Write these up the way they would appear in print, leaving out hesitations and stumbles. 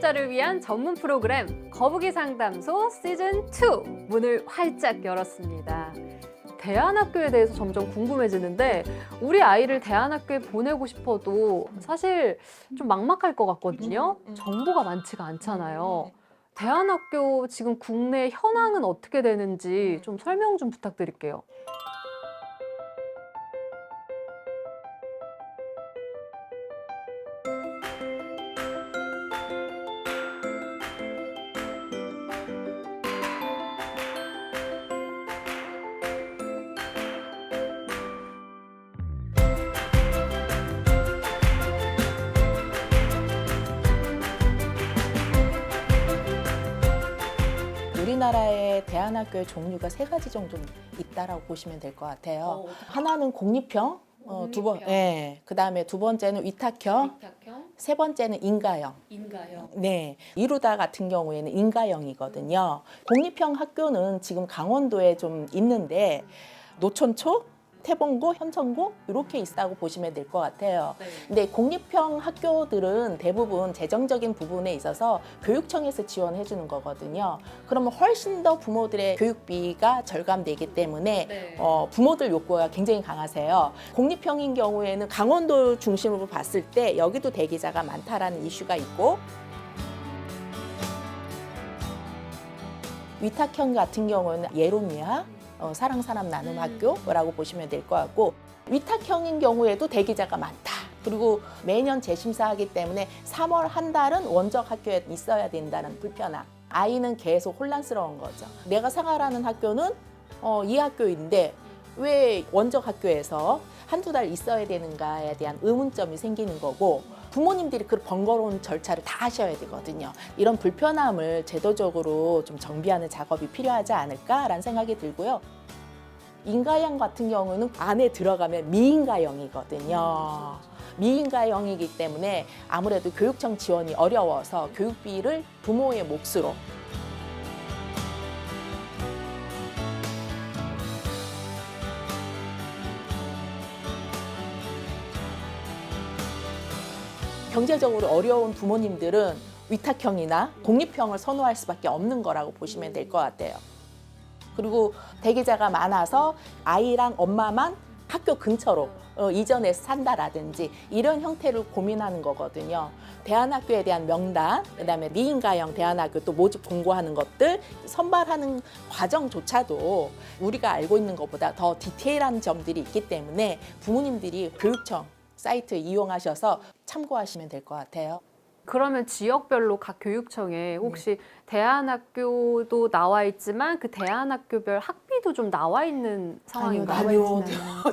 자녀자를 위한 전문 프로그램 거북이 상담소 시즌2 문을 활짝 열었습니다. 대안학교에 대해서 점점 궁금해지는데 우리 아이를 대안학교에 보내고 싶어도 사실 좀 막막할 것 같거든요. 정보가 많지가 않잖아요. 대안학교 지금 국내 현황은 어떻게 되는지 좀 설명 좀 부탁드릴게요. 우리나라의 대안학교의 종류가 3가지 정도 있다라고 보시면 될 것 같아요. 하나는 공립형, 그다음에 두 번째는 위탁형, 세 번째는 인가형. 네, 이루다 같은 경우에는 인가형이거든요. 공립형 학교는 지금 강원도에 좀 있는데 노천초, 태봉고, 현천고 이렇게 있다고 보시면 될 것 같아요. 근데 공립형 학교들은 대부분 재정적인 부분에 있어서 교육청에서 지원해 주는 거거든요. 그러면 훨씬 더 부모들의 교육비가 절감되기 때문에 부모들 욕구가 굉장히 강하세요. 공립형인 경우에는 강원도 중심으로 봤을 때 여기도 대기자가 많다라는 이슈가 있고, 위탁형 같은 경우는 예롬이야 사랑사람 나눔 학교라고 보시면 될 것 같고, 위탁형인 경우에도 대기자가 많다. 그리고 매년 재심사하기 때문에 3월 한 달은 원적 학교에 있어야 된다는 불편함. 아이는 계속 혼란스러운 거죠. 내가 생활하는 학교는 이 학교인데 왜 원적 학교에서 한두 달 있어야 되는가에 대한 의문점이 생기는 거고, 부모님들이 그 번거로운 절차를 다 하셔야 되거든요. 이런 불편함을 제도적으로 좀 정비하는 작업이 필요하지 않을까라는 생각이 들고요. 인가형 같은 경우는 안에 들어가면 미인가형이거든요. 미인가형이기 때문에 아무래도 교육청 지원이 어려워서 교육비를 부모의 몫으로 경제적으로 어려운 부모님들은 위탁형이나 공립형을 선호할 수밖에 없는 거라고 보시면 될 것 같아요. 그리고 대기자가 많아서 아이랑 엄마만 학교 근처로 이전해서 산다라든지 이런 형태를 고민하는 거거든요. 대안학교에 대한 명단, 그다음에 미인가형 대안학교 또 모집 공고하는 것들 선발하는 과정조차도 우리가 알고 있는 것보다 더 디테일한 점들이 있기 때문에 부모님들이 교육청 사이트 이용하셔서 참고하시면 될 것 같아요. 그러면 지역별로 각 교육청에 혹시 대안학교도 나와 있지만 그 대안학교별 학비도 좀 나와 있는 상황인가요? 아니요.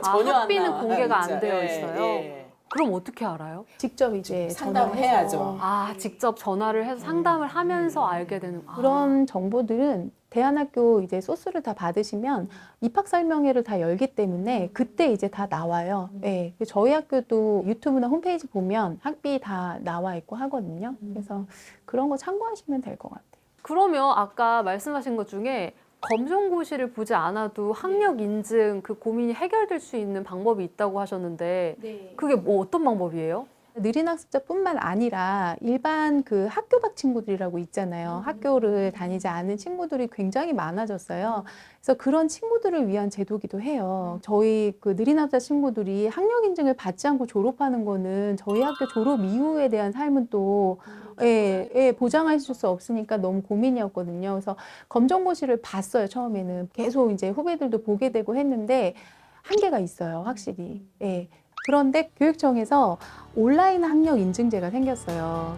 전혀 안 학비는 나와요. 공개가 안 진짜. 되어 예, 있어요. 예. 그럼 어떻게 알아요? 직접 이제 상담을 전화해서 해야죠. 직접 전화를 해서 상담을 하면서 알게 되는 그런 정보들은 대안학교 이제 소스를 다 받으시면 입학 설명회를 다 열기 때문에 그때 이제 다 나와요. 네. 저희 학교도 유튜브나 홈페이지 보면 학비 다 나와 있고 하거든요. 그래서 그런 거 참고하시면 될 것 같아요. 그러면 아까 말씀하신 것 중에 검정고시를 보지 않아도 학력 인증 그 고민이 해결될 수 있는 방법이 있다고 하셨는데 그게 뭐 어떤 방법이에요? 느린 학습자뿐만 아니라 일반 그 학교 밖 친구들이라고 있잖아요. 학교를 다니지 않은 친구들이 굉장히 많아졌어요. 그래서 그런 친구들을 위한 제도기도 해요. 저희 그 느린 학습자 친구들이 학력 인증을 받지 않고 졸업하는 거는 저희 학교 졸업 이후에 대한 삶은 또 보장해 줄 수 없으니까 너무 고민이었거든요. 그래서 검정고시를 봤어요. 처음에는 계속 이제 후배들도 보게 되고 했는데 한계가 있어요. 확실히. 예. 그런데 교육청에서 온라인 학력 인증제가 생겼어요.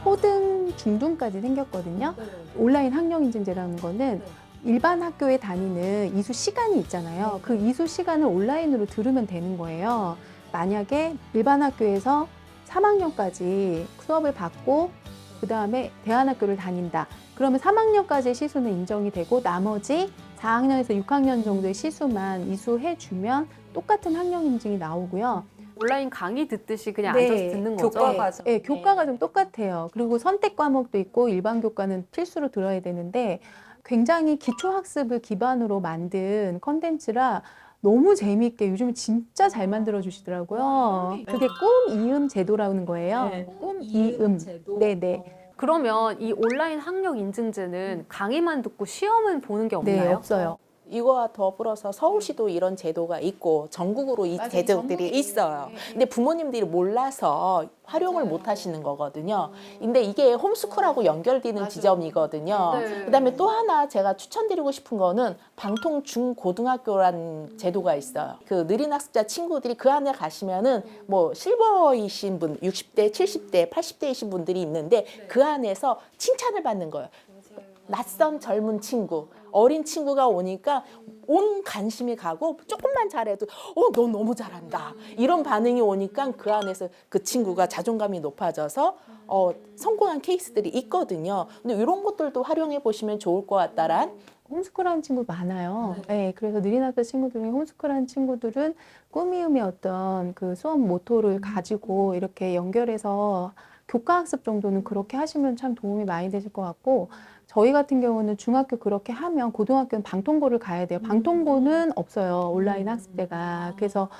초등, 중등까지 생겼거든요. 온라인 학력 인증제라는 거는 일반 학교에 다니는 이수 시간이 있잖아요. 그 이수 시간을 온라인으로 들으면 되는 거예요. 만약에 일반 학교에서 3학년까지 수업을 받고 그 다음에 대안학교를 다닌다. 그러면 3학년까지의 시수는 인정이 되고 나머지 4학년에서 6학년 정도의 시수만 이수해주면 똑같은 학력 인증이 나오고요. 온라인 강의 듣듯이 그냥 네. 앉아서 듣는 거죠? 교과 과정. 네, 교과 과정 똑같아요. 그리고 선택 과목도 있고 일반 교과는 필수로 들어야 되는데 굉장히 기초 학습을 기반으로 만든 컨텐츠라 너무 재미있게 요즘 진짜 잘 만들어 주시더라고요. 그게 꿈 이음 제도라는 거예요. 꿈 이음. 네네. 그러면 이 온라인 학력 인증제는 강의만 듣고 시험은 보는 게 없나요? 네, 없어요. 이거와 더불어서 서울시도 이런 제도가 있고 전국으로 이 제도들이 있어요. 근데 부모님들이 몰라서 활용을 못 하시는 거거든요. 근데 이게 홈스쿨하고 연결되는 지점이거든요. 네. 그다음에 또 하나 제가 추천드리고 싶은 거는 방통 중고등학교라는 제도가 있어요. 그 느린 학습자 친구들이 그 안에 가시면은 뭐 실버이신 분, 60대, 70대, 80대이신 분들이 있는데 그 안에서 칭찬을 받는 거예요. 낯선 젊은 친구, 어린 친구가 오니까 온 관심이 가고 조금만 잘해도 너 너무 잘한다. 이런 반응이 오니까 그 안에서 그 친구가 자존감이 높아져서 성공한 케이스들이 있거든요. 근데 이런 것들도 활용해 보시면 좋을 것 같다란 홈스쿨하는 친구 많아요. 네, 그래서 느린 학교 친구들 중에 홈스쿨하는 친구들은 꿈이음의 어떤 그 수업 모토를 가지고 이렇게 연결해서 교과학습 정도는 그렇게 하시면 참 도움이 많이 되실 것 같고, 저희 같은 경우는 중학교 그렇게 하면 고등학교는 방통고를 가야 돼요. 방통고는 없어요. 온라인 학습대가. 그래서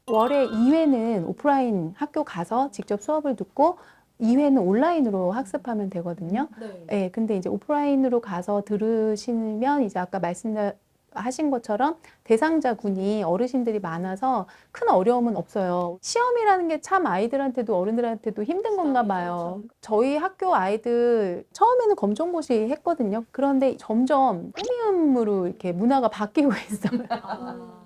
월에 2회는 오프라인 학교 가서 직접 수업을 듣고 2회는 온라인으로 학습하면 되거든요. 네. 근데 이제 오프라인으로 가서 들으시면 이제 아까 말씀하신 것처럼 대상자군이 어르신들이 많아서 큰 어려움은 없어요. 시험이라는 게 참 아이들한테도 어른들한테도 힘든 건가 봐요. 저희 학교 아이들 처음에는 검정고시 했거든요. 그런데 점점 꾸미음으로 이렇게 문화가 바뀌고 있어요.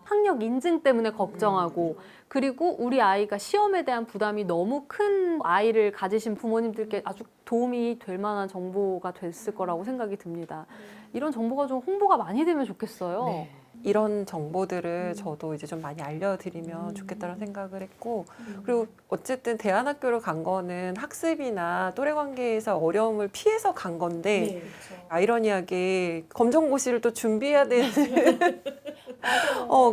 학력 인증 때문에 걱정하고 그리고 우리 아이가 시험에 대한 부담이 너무 큰 아이를 가지신 부모님들께 아주 도움이 될 만한 정보가 됐을 거라고 생각이 듭니다. 이런 정보가 좀 홍보가 많이 되면 좋겠어요. 이런 정보들을 저도 이제 좀 많이 알려드리면 좋겠다는 생각을 했고, 그리고 어쨌든 대안학교를 간 거는 학습이나 또래 관계에서 어려움을 피해서 간 건데 아이러니하게 검정고시를 또 준비해야 되는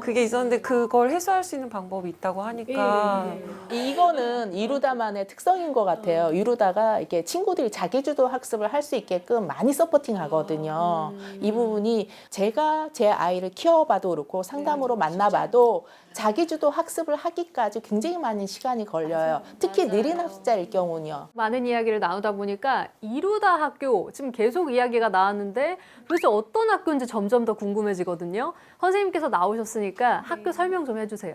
그게 있었는데 그걸 해소할 수 있는 방법이 있다고 하니까 이거는 이루다만의 특성인 것 같아요. 이루다가 이렇게 친구들이 자기주도 학습을 할 수 있게끔 많이 서포팅 하거든요. 이 부분이 제가 제 아이를 키워봐도 그렇고 상담으로 만나봐도 자기주도 학습을 하기까지 굉장히 많은 시간이 걸려요. 특히 느린 학습자일 경우는요. 많은 이야기를 나누다 보니까 이루다 학교 지금 계속 이야기가 나왔는데 도대체 어떤 학교인지 점점 더 궁금해지거든요. 선생님께서 나오셨으니까 학교 설명 좀 해주세요.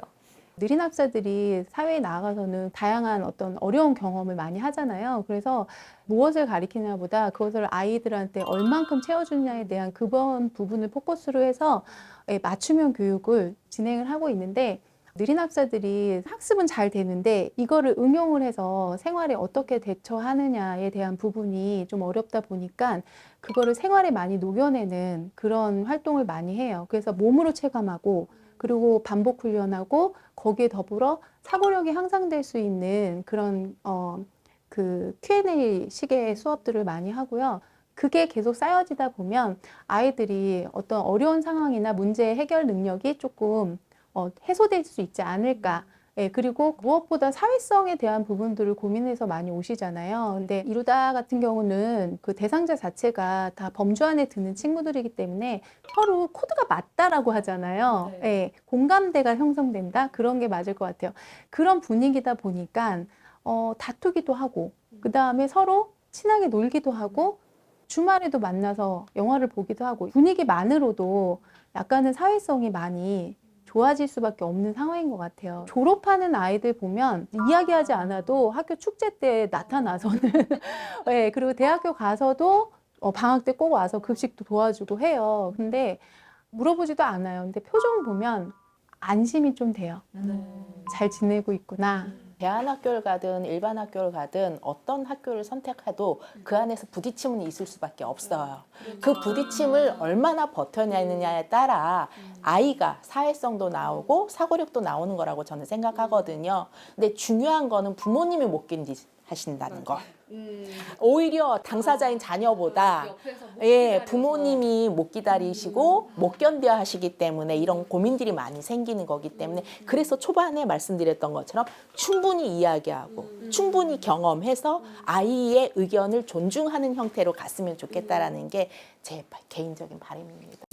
느린 학자들이 사회에 나가서는 다양한 어떤 어려운 경험을 많이 하잖아요. 그래서 무엇을 가리키냐보다 그것을 아이들한테 얼만큼 채워주느냐에 대한 그런 부분을 포커스로 해서 맞춤형 교육을 진행을 하고 있는데, 느린 학자들이 학습은 잘 되는데 이거를 응용을 해서 생활에 어떻게 대처하느냐에 대한 부분이 좀 어렵다 보니까 그거를 생활에 많이 녹여내는 그런 활동을 많이 해요. 그래서 몸으로 체감하고 그리고 반복 훈련하고 거기에 더불어 사고력이 향상될 수 있는 그런 그 Q&A 식의 수업들을 많이 하고요. 그게 계속 쌓여지다 보면 아이들이 어떤 어려운 상황이나 문제 해결 능력이 조금 해소될 수 있지 않을까. 예, 그리고 무엇보다 사회성에 대한 부분들을 고민해서 많이 오시잖아요. 근데 이루다 같은 경우는 그 대상자 자체가 다 범주 안에 드는 친구들이기 때문에 서로 코드가 맞다라고 하잖아요. 예, 공감대가 형성된다? 그런 게 맞을 것 같아요. 그런 분위기다 보니까 다투기도 하고 그 다음에 서로 친하게 놀기도 하고 주말에도 만나서 영화를 보기도 하고 분위기만으로도 약간은 사회성이 많이 좋아질 수밖에 없는 상황인 것 같아요. 졸업하는 아이들 보면 이야기하지 않아도 학교 축제 때 나타나서는 네, 그리고 대학교 가서도 방학 때 꼭 와서 급식도 도와주고 해요. 근데 물어보지도 않아요. 근데 표정 보면 안심이 좀 돼요. 잘 지내고 있구나. 대안학교를 가든 일반 학교를 가든 어떤 학교를 선택해도 그 안에서 부딪힘은 있을 수밖에 없어요. 그 부딪힘을 얼마나 버텨내느냐에 따라 아이가 사회성도 나오고 사고력도 나오는 거라고 저는 생각하거든요. 근데 중요한 거는 부모님이 못 견디하신다는 거. 오히려 당사자인 자녀보다 부모님이 못 기다리시고 못 견뎌 하시기 때문에 이런 고민들이 많이 생기는 거기 때문에, 그래서 초반에 말씀드렸던 것처럼 충분히 이야기하고 충분히 경험해서 아이의 의견을 존중하는 형태로 갔으면 좋겠다라는 게 제 개인적인 바람입니다.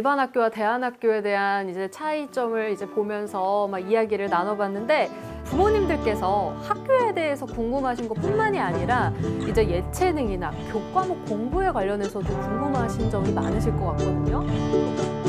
일반 학교와 대안학교에 대한 이제 차이점을 이제 보면서 막 이야기를 나눠봤는데 부모님들께서 학교에 대해서 궁금하신 것뿐만이 아니라 이제 예체능이나 교과목 공부에 관련해서도 궁금하신 점이 많으실 것 같거든요.